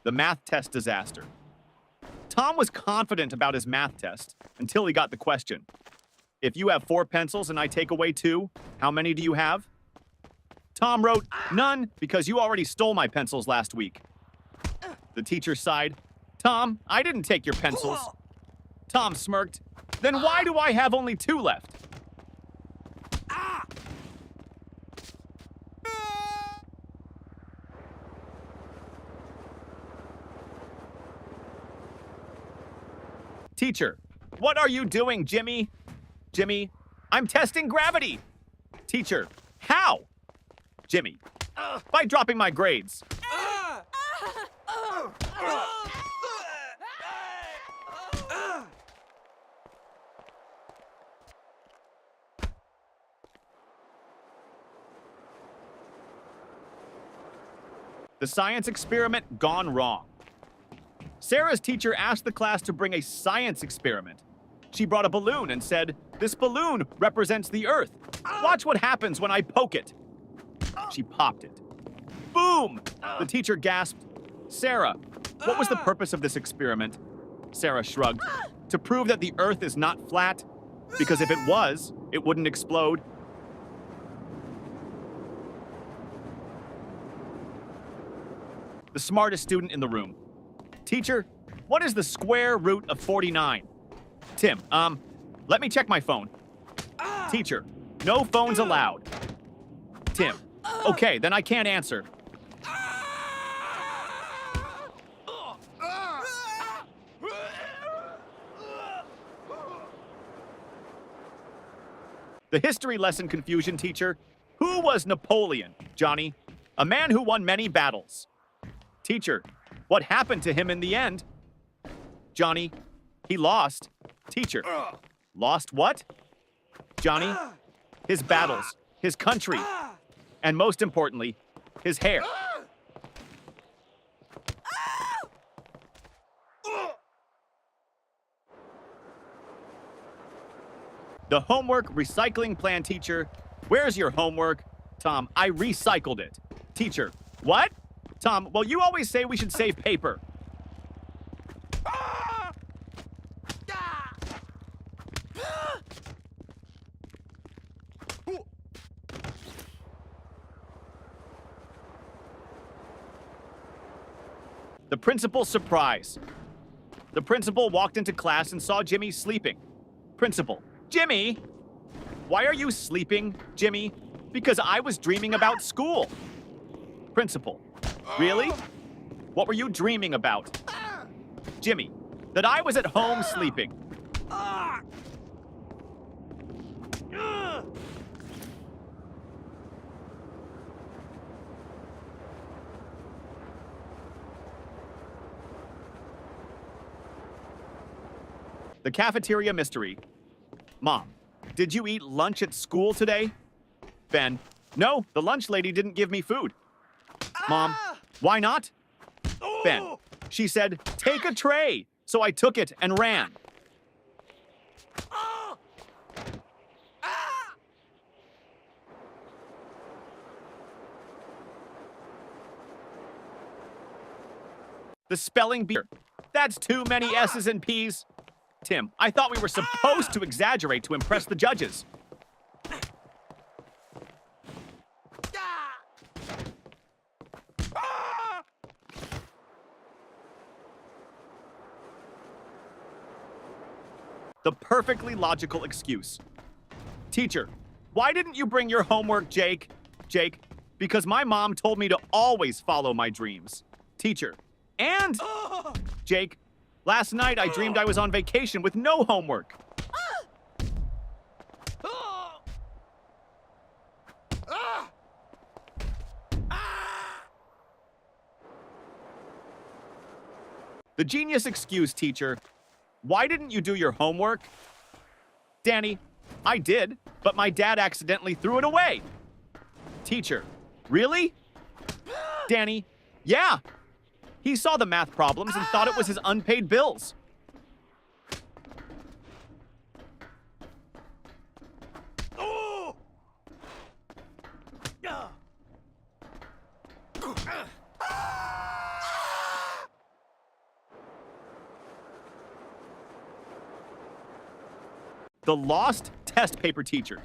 The math test disaster. Tom was confident about his math test until he got the question. If you have 4 pencils and I take away 2, how many do you have? Tom wrote, none, because you already stole my pencils last week. The teacher sighed. Tom, I didn't take your pencils. Tom smirked. Then why do I have only 2 left? Teacher, what are you doing, Jimmy? Jimmy, I'm testing gravity. Teacher, how? Jimmy, by dropping my grades. The science experiment gone wrong. Sarah's teacher asked the class to bring a science experiment. She brought a balloon and said, "This balloon represents the Earth. Watch what happens when I poke it." She popped it. Boom! The teacher gasped, "Sarah, what was the purpose of this experiment?" Sarah shrugged. "To prove that the Earth is not flat, because if it was, it wouldn't explode." The smartest student in the room. Teacher, what is the square root of 49? Tim, let me check my phone. Teacher, no phones allowed. Tim, okay, then I can't answer. The history lesson confusion teacher. Who was Napoleon, Johnny? A man who won many battles. Teacher, what happened to him in the end? Johnny, he lost. Teacher, lost what? Johnny, his battles, his country, and most importantly, his hair. The homework recycling plan teacher. Where's your homework? Tom, I recycled it. Teacher, what? Tom, well, you always say we should save paper. The principal's surprise. The principal walked into class and saw Jimmy sleeping. Principal, Jimmy! Why are you sleeping, Jimmy? Because I was dreaming about school. Principal, really? What were you dreaming about? Jimmy, that I was at home sleeping. The cafeteria mystery. Mom, did you eat lunch at school today? Ben, no, the lunch lady didn't give me food. Mom, why not? Ben, she said, take a tray. So I took it and ran. The spelling bee. That's too many S's and P's. Tim, I thought we were supposed to exaggerate to impress the judges. The perfectly logical excuse. Teacher, why didn't you bring your homework, Jake? Jake, because my mom told me to always follow my dreams. Teacher, and Jake, last night I dreamed I was on vacation with no homework. The genius excuse, teacher. Why didn't you do your homework? Danny, I did, but my dad accidentally threw it away. Teacher, really? Danny, yeah. He saw the math problems and thought it was his unpaid bills. The lost test paper teacher.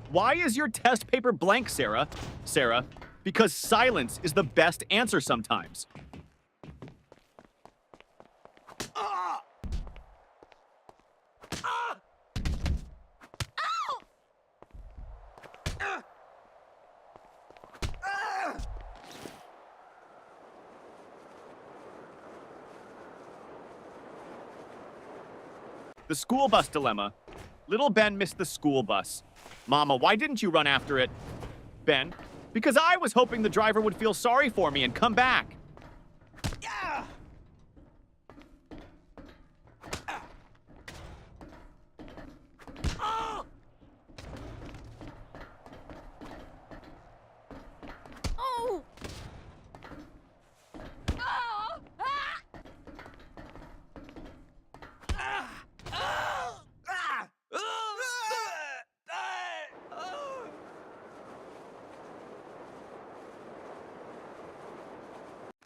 Why is your test paper blank, Sarah? Sarah, because silence is the best answer sometimes. The school bus dilemma. Little Ben missed the school bus. Mama, why didn't you run after it? Ben, because I was hoping the driver would feel sorry for me and come back.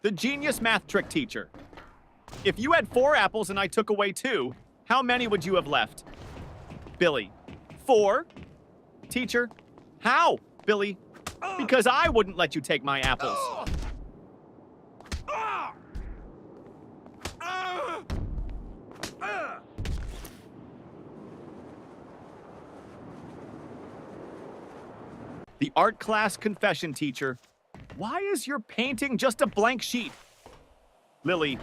The genius math trick teacher. If you had 4 apples and I took away 2, how many would you have left? Billy, 4? Teacher, how? Billy, because I wouldn't let you take my apples. The art class confession teacher. Why is your painting just a blank sheet? Lily,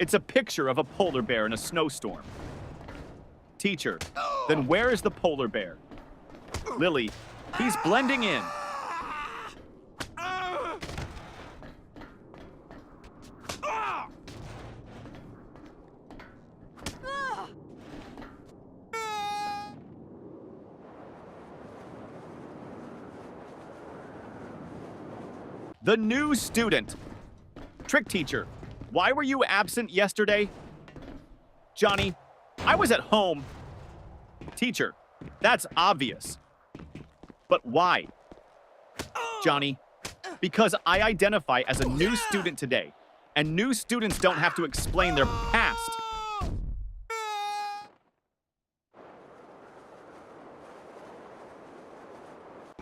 it's a picture of a polar bear in a snowstorm. Teacher, then where is the polar bear? Lily, he's blending in. The new student. Trick teacher, why were you absent yesterday? Johnny, I was at home. Teacher, that's obvious. But why? Johnny, because I identify as a new student today, and new students don't have to explain their past.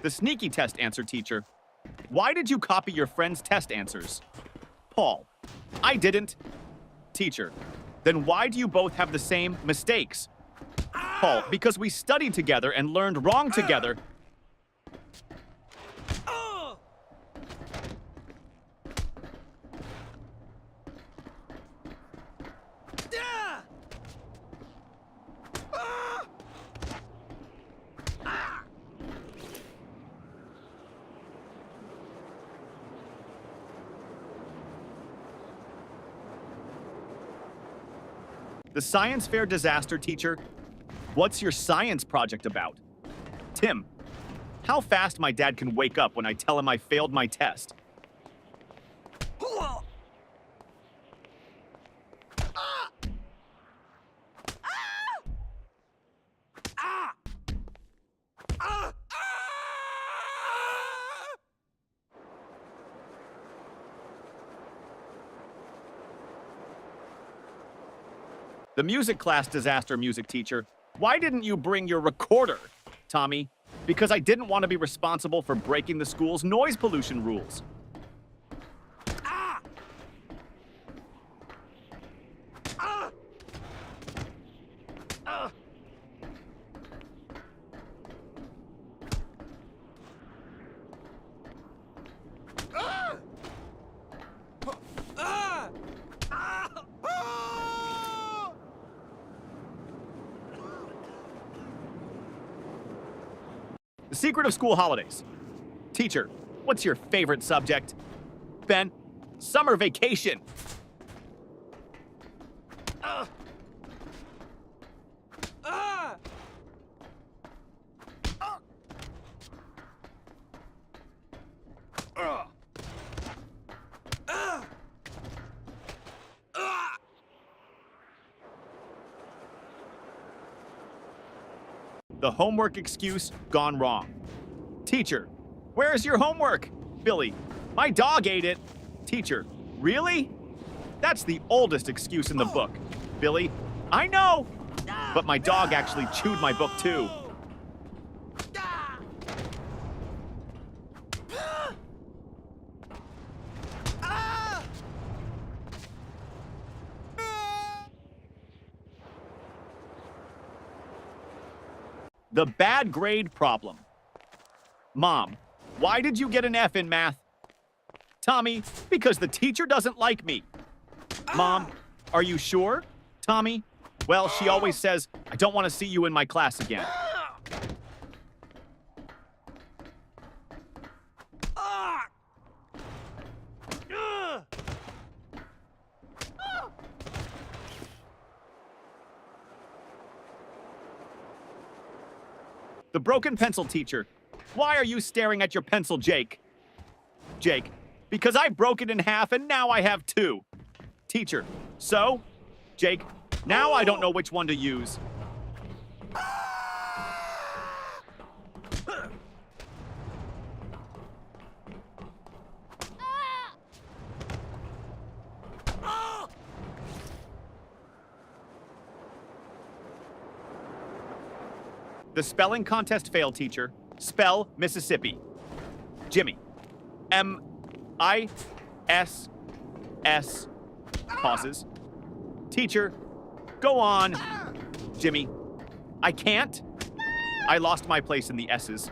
The sneaky test answer teacher. Why did you copy your friend's test answers? Paul, I didn't. Teacher, then why do you both have the same mistakes? Paul, because we studied together and learned wrong together. The science fair disaster teacher. What's your science project about? Tim, how fast my dad can wake up when I tell him I failed my test. The music class disaster music teacher. Why didn't you bring your recorder? Tommy, because I didn't want to be responsible for breaking the school's noise pollution rules. The secret of school holidays. Teacher, what's your favorite subject? Ben, summer vacation. The homework excuse gone wrong. Teacher, where's your homework? Billy, my dog ate it. Teacher, really? That's the oldest excuse in the book. Billy, I know. But my dog actually chewed my book too. The bad grade problem. Mom, why did you get an F in math? Tommy, because the teacher doesn't like me. Mom, are you sure? Tommy, well, she always says, I don't want to see you in my class again. The broken pencil teacher. Why are you staring at your pencil, Jake? Jake, because I broke it in half and now I have two. Teacher, so? Jake, now I don't know which one to use. The spelling contest failed, teacher. Spell Mississippi. Jimmy. M-I-S-S. Pauses. Teacher, go on. Jimmy. I can't. I lost my place in the S's.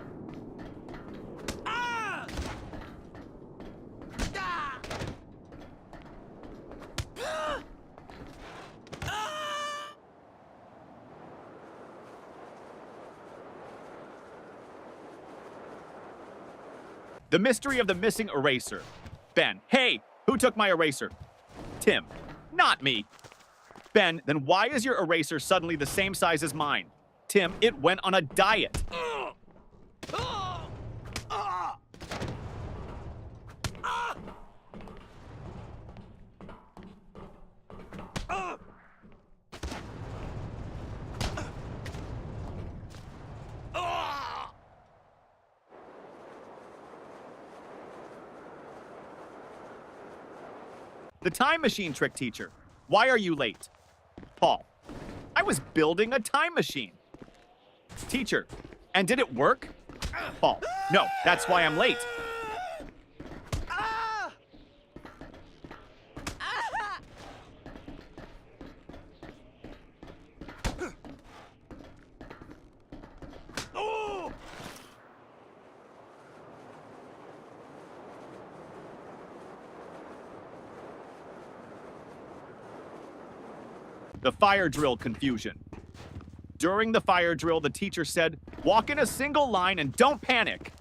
The mystery of the missing eraser. Ben, hey, who took my eraser? Tim, not me. Ben, then why is your eraser suddenly the same size as mine? Tim, it went on a diet. The time machine trick teacher. Why are you late? Paul. I was building a time machine. Teacher. And did it work? Paul. No, that's why I'm late. The fire drill confusion. During the fire drill, the teacher said, walk in a single line and don't panic.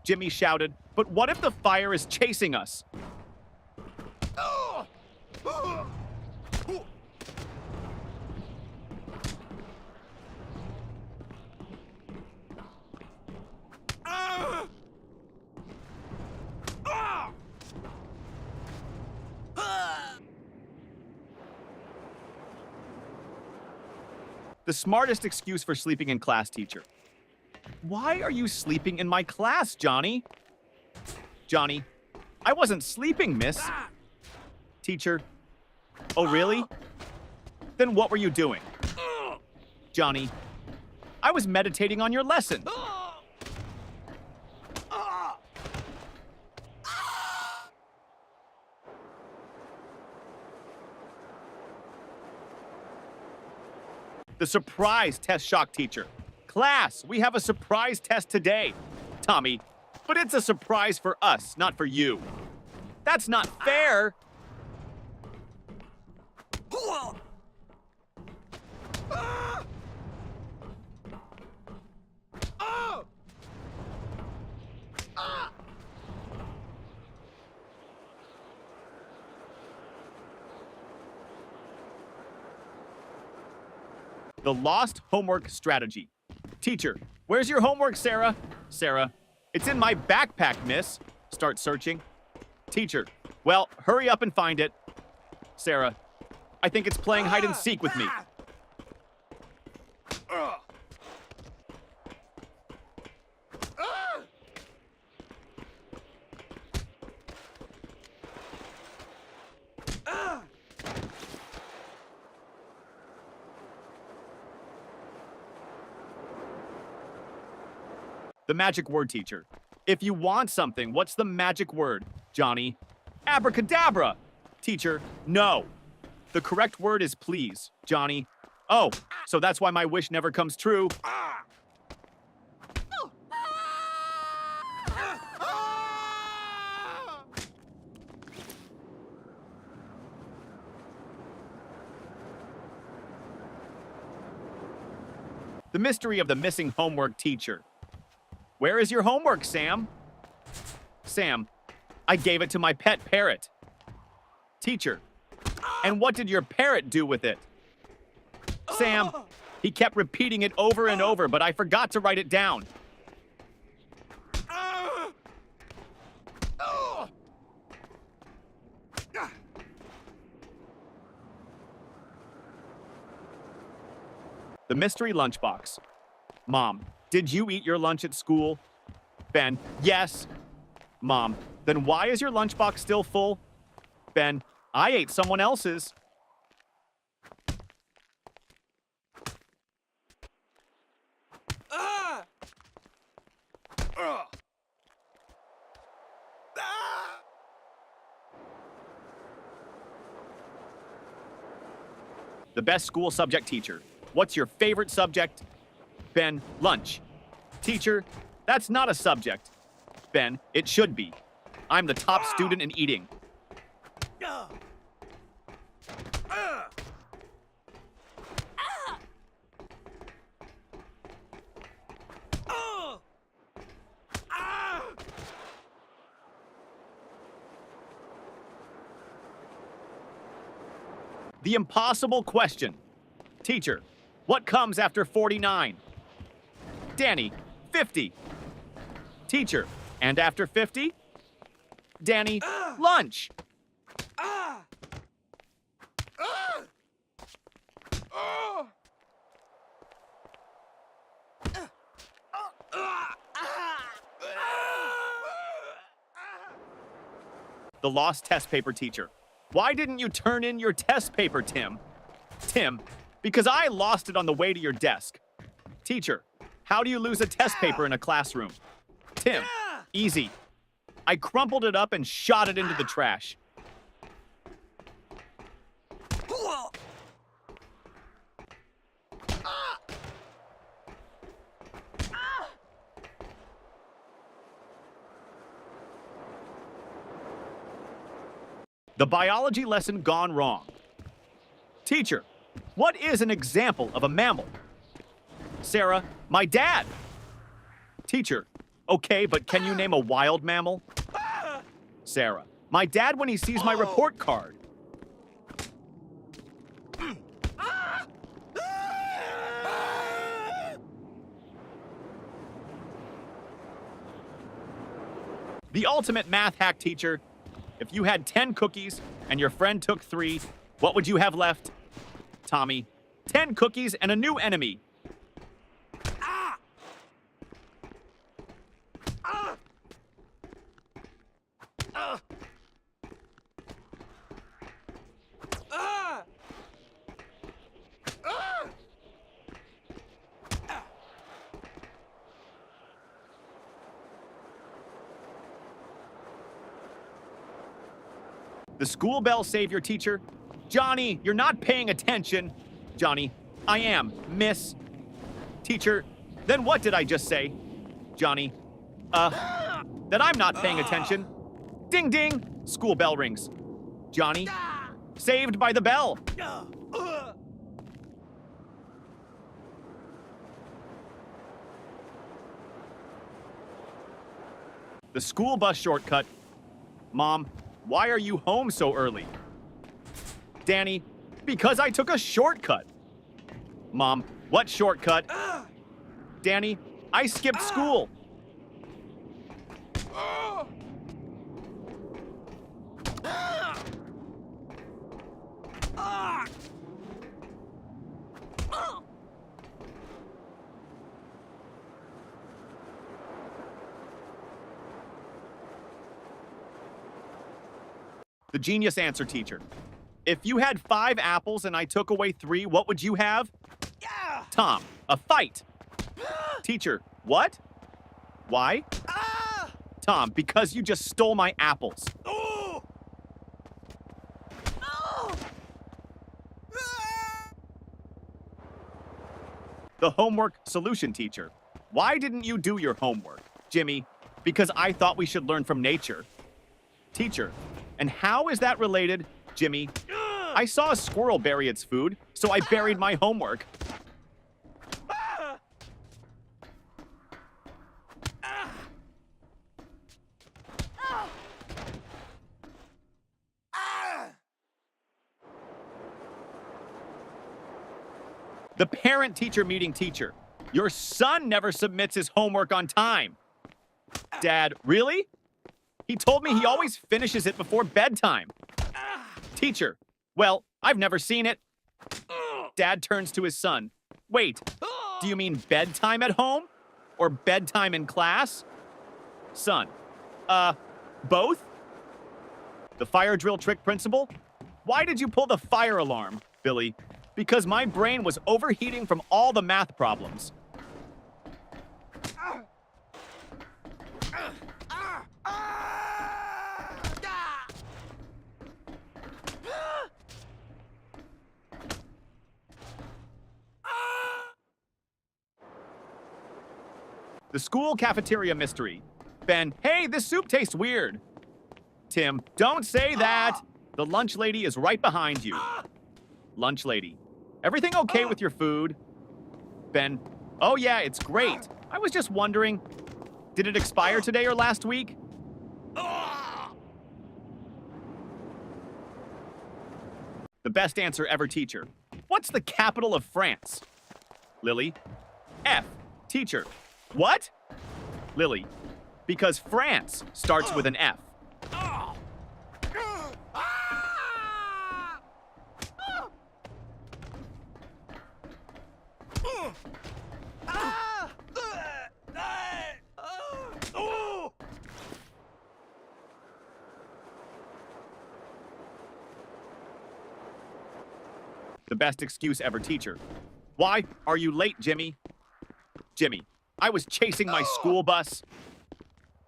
Jimmy shouted, but what if the fire is chasing us? The smartest excuse for sleeping in class, teacher. Why are you sleeping in my class, Johnny? Johnny, I wasn't sleeping, miss. Teacher, oh really? Then what were you doing? Johnny, I was meditating on your lesson. The surprise test shock teacher. Class, we have a surprise test today. Tommy, but it's a surprise for us, not for you. That's not fair. The lost homework strategy. Teacher, where's your homework, Sarah? Sarah, it's in my backpack, miss. Start searching. Teacher, well, hurry up and find it. Sarah, I think it's playing hide and seek with me. The magic word, teacher. If you want something, what's the magic word, Johnny? Abracadabra! Teacher, no. The correct word is please, Johnny. Oh, so that's why my wish never comes true. The mystery of the missing homework teacher. Where is your homework, Sam? Sam, I gave it to my pet parrot. Teacher, and what did your parrot do with it? Sam, he kept repeating it over and over, but I forgot to write it down. The mystery lunchbox. Mom, did you eat your lunch at school? Ben, yes. Mom, then why is your lunchbox still full? Ben, I ate someone else's. The best school subject teacher. What's your favorite subject? Ben, lunch. Teacher, that's not a subject. Ben, it should be. I'm the top student in eating. The impossible question. Teacher, what comes after 49? Danny, 50. Teacher, and after 50? Danny, lunch. The lost test paper teacher. Why didn't you turn in your test paper, Tim? Tim, because I lost it on the way to your desk. Teacher, how do you lose a test paper in a classroom? Tim, easy. I crumpled it up and shot it into the trash. The biology lesson gone wrong. Teacher, what is an example of a mammal? Sarah, my dad. Teacher, okay, but can you name a wild mammal? Sarah, my dad when he sees my report card. The ultimate math hack teacher. If you had 10 cookies and your friend took 3, what would you have left? Tommy, 10 cookies and a new enemy. The school bell savior teacher. Johnny, you're not paying attention. Johnny, I am, miss. Teacher, then what did I just say? Johnny, that I'm not paying attention. Ding ding, school bell rings. Johnny, saved by the bell. The school bus shortcut. Mom, why are you home so early? Danny, because I took a shortcut. Mom, what shortcut? Danny, I skipped school. The genius answer teacher. If you had 5 apples and I took away 3, what would you have? Tom, a fight. Teacher, what? Why? Tom, because you just stole my apples. The homework solution teacher. Why didn't you do your homework? Jimmy, because I thought we should learn from nature. Teacher, and how is that related? Jimmy, I saw a squirrel bury its food, so I buried my homework. The parent-teacher meeting teacher. Your son never submits his homework on time. Dad, really? He told me he always finishes it before bedtime. Teacher, well, I've never seen it. Dad turns to his son. Wait, do you mean bedtime at home? Or bedtime in class? Son, both? The fire drill trick principal? Why did you pull the fire alarm, Billy? Because my brain was overheating from all the math problems. The school cafeteria mystery. Ben, hey, this soup tastes weird. Tim, don't say that. The lunch lady is right behind you. Lunch lady, everything okay with your food? Ben, oh yeah, it's great. I was just wondering, did it expire today or last week? The best answer ever teacher. What's the capital of France? Lily, F. Teacher, what? Lily, because France starts with an F. The best excuse ever teacher. Why are you late, Jimmy? Jimmy, I was chasing my school bus.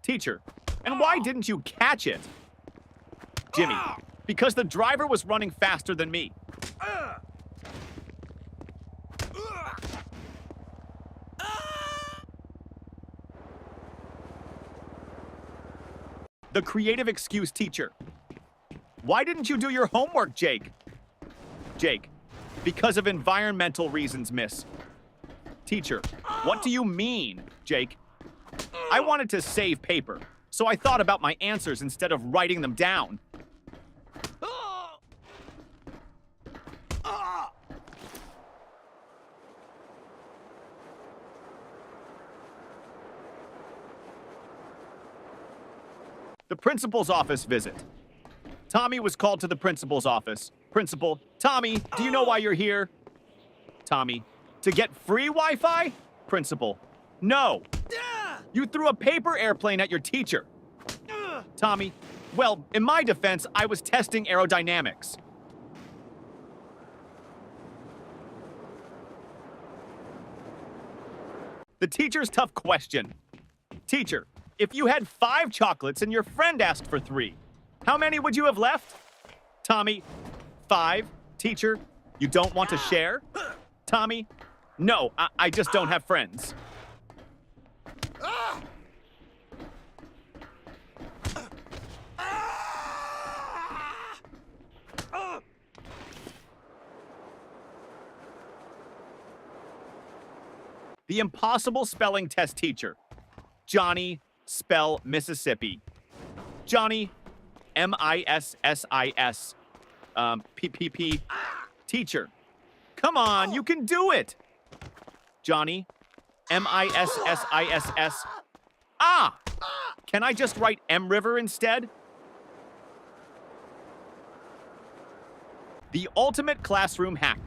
Teacher, and why didn't you catch it? Jimmy, because the driver was running faster than me. The creative excuse teacher. Why didn't you do your homework, Jake? Jake, because of environmental reasons, miss. Teacher, what do you mean, Jake? I wanted to save paper, so I thought about my answers instead of writing them down. The principal's office visit. Tommy was called to the principal's office. Principal, Tommy, do you know why you're here? Tommy, to get free Wi-Fi? Principal, no. You threw a paper airplane at your teacher. Tommy, well, in my defense, I was testing aerodynamics. The teacher's tough question. Teacher, if you had 5 chocolates and your friend asked for 3, how many would you have left? Tommy, 5. Teacher, you don't want to share? Tommy, no, I just don't have friends. The impossible spelling test teacher. Johnny, spell Mississippi. Johnny, M-I-S-S-I-S. P-P-P. Teacher. Come on, you can do it. Johnny, M-I-S-S-I-S-S. Ah! Can I just write M River instead? The ultimate classroom hack.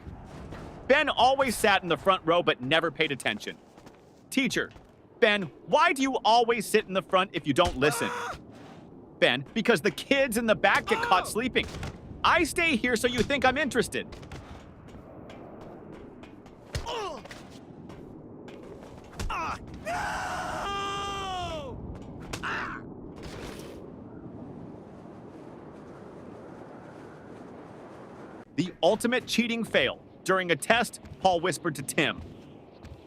Ben always sat in the front row but never paid attention. Teacher, Ben, why do you always sit in the front if you don't listen? Ben, because the kids in the back get caught sleeping. I stay here so you think I'm interested. The ultimate cheating fail. During a test, Paul whispered to Tim.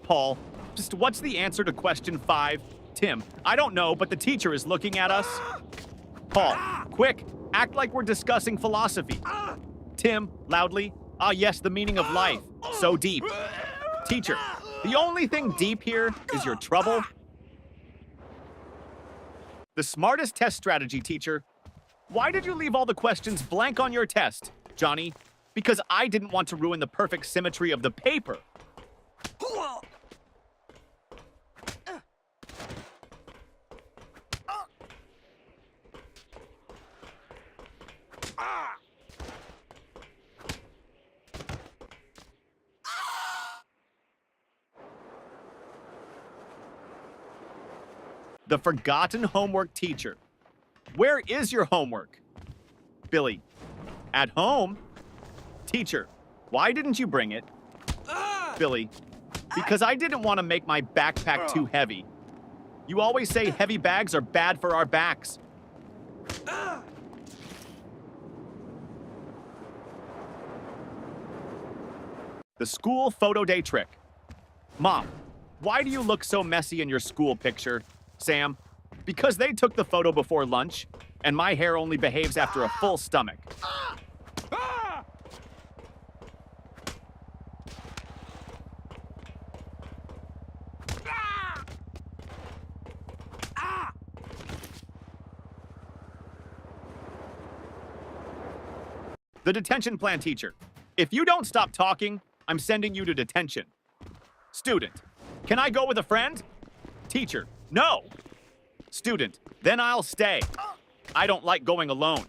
Paul, just what's the answer to question 5? Tim, I don't know, but the teacher is looking at us. Paul, quick, act like we're discussing philosophy. Tim, loudly, ah yes, the meaning of life. So deep. Teacher, the only thing deep here is your trouble. The smartest test strategy, teacher. Why did you leave all the questions blank on your test, Johnny? Because I didn't want to ruin the perfect symmetry of the paper. The forgotten homework teacher. Where is your homework? Billy. At home? Teacher. Why didn't you bring it? Billy. Because I didn't want to make my backpack too heavy. You always say heavy bags are bad for our backs. The school photo day trick. Mom, why do you look so messy in your school picture? Sam, because they took the photo before lunch, and my hair only behaves after a full stomach. The detention plan teacher. If you don't stop talking, I'm sending you to detention. Student. Can I go with a friend? Teacher. No. Student. Then I'll stay. I don't like going alone.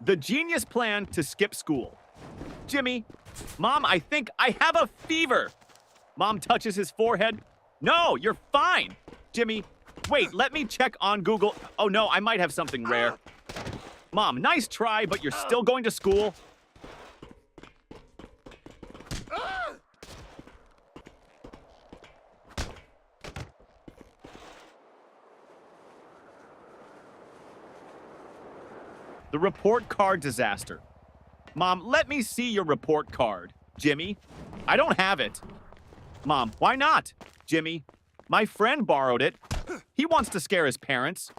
The genius plan to skip school. Jimmy, Mom, I think I have a fever. Mom touches his forehead. No, you're fine. Jimmy, wait, let me check on Google. Oh no, I might have something rare. Mom, nice try, but you're still going to school. The report card disaster. Mom, let me see your report card. Jimmy, I don't have it. Mom, why not? Jimmy, my friend borrowed it. He wants to scare his parents.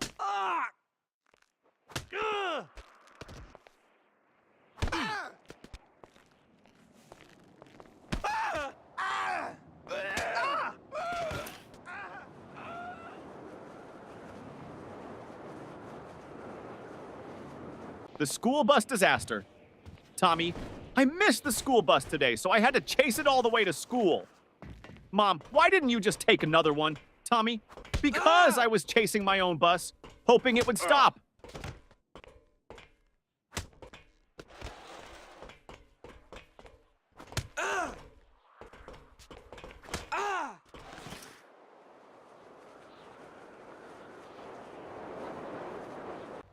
The school bus disaster. Tommy, I missed the school bus today, so I had to chase it all the way to school. Mom, why didn't you just take another one? Tommy, because I was chasing my own bus, hoping it would stop.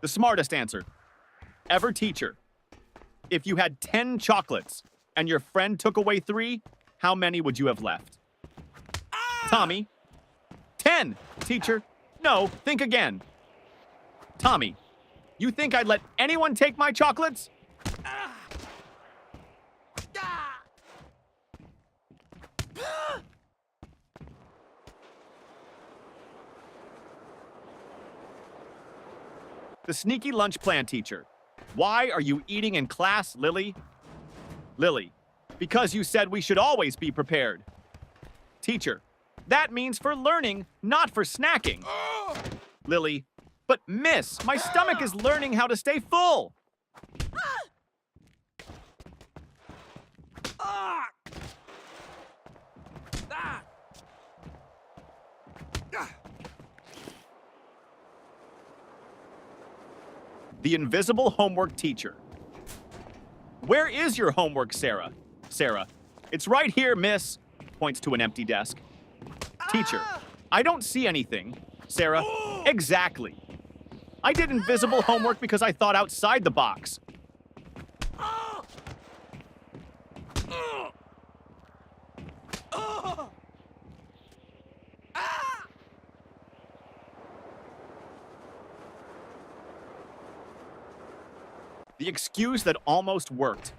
The smartest answer. Ever teacher. If you had 10 chocolates and your friend took away 3, how many would you have left? Tommy. 10. Teacher. No, think again. Tommy. You think I'd let anyone take my chocolates? The sneaky lunch plan teacher. Why are you eating in class, Lily? Lily. Because you said we should always be prepared. Teacher. That means for learning, not for snacking. Lily. But miss, my stomach is learning how to stay full. The invisible homework teacher. Where is your homework, Sarah? Sarah. It's right here, miss. Points to an empty desk. Teacher. I don't see anything. Sarah. Exactly. I did invisible homework because I thought outside the box. The excuse that almost worked.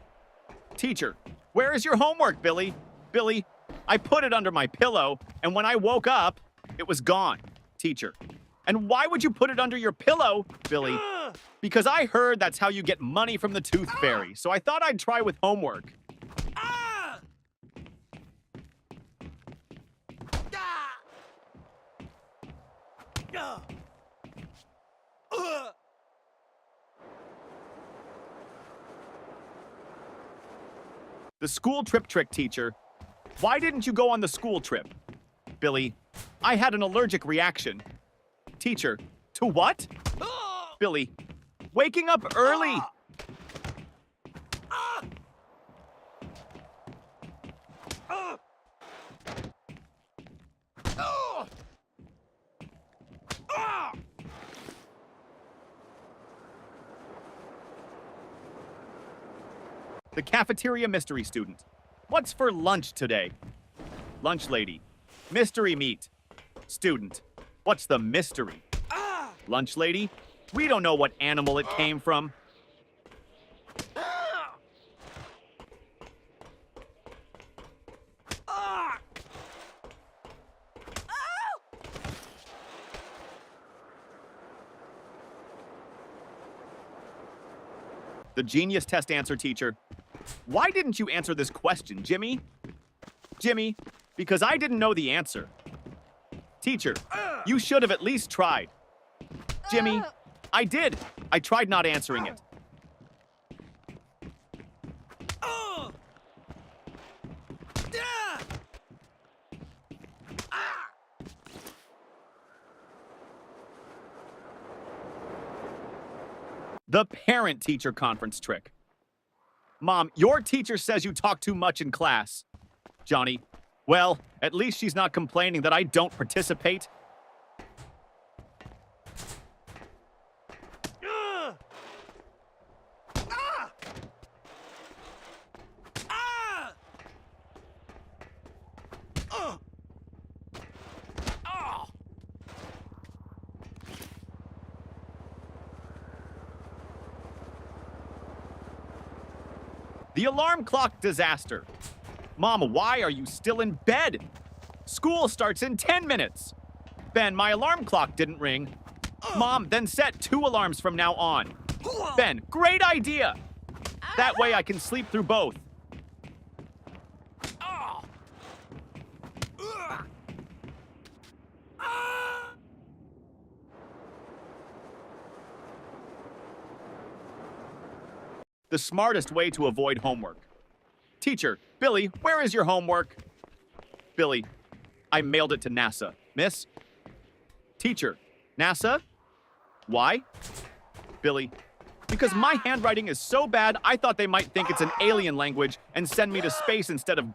Teacher, where is your homework, Billy? Billy, I put it under my pillow, and when I woke up, it was gone. Teacher, and why would you put it under your pillow, Billy? Because I heard that's how you get money from the Tooth Fairy, so I thought I'd try with homework. The school trip trick, teacher. Why didn't you go on the school trip? Billy, I had an allergic reaction. Teacher, to what? Billy, waking up early. The cafeteria mystery student. What's for lunch today? Lunch lady. Mystery meat. Student. What's the mystery? Lunch lady. We don't know what animal it came from. The genius test answer, teacher. Why didn't you answer this question, Jimmy? Jimmy, because I didn't know the answer. Teacher, you should have at least tried. Jimmy, I did. I tried not answering it. The parent-teacher conference trick. Mom, your teacher says you talk too much in class. Johnny, well, at least she's not complaining that I don't participate. The alarm clock disaster. Mom, why are you still in bed? School starts in 10 minutes. Ben, my alarm clock didn't ring. Mom, then set 2 alarms from now on. Ben, great idea. That way I can sleep through both. The smartest way to avoid homework. Teacher, Billy, where is your homework? Billy, I mailed it to NASA. Miss? Teacher, NASA? Why? Billy, because my handwriting is so bad, I thought they might think it's an alien language and send me to space instead of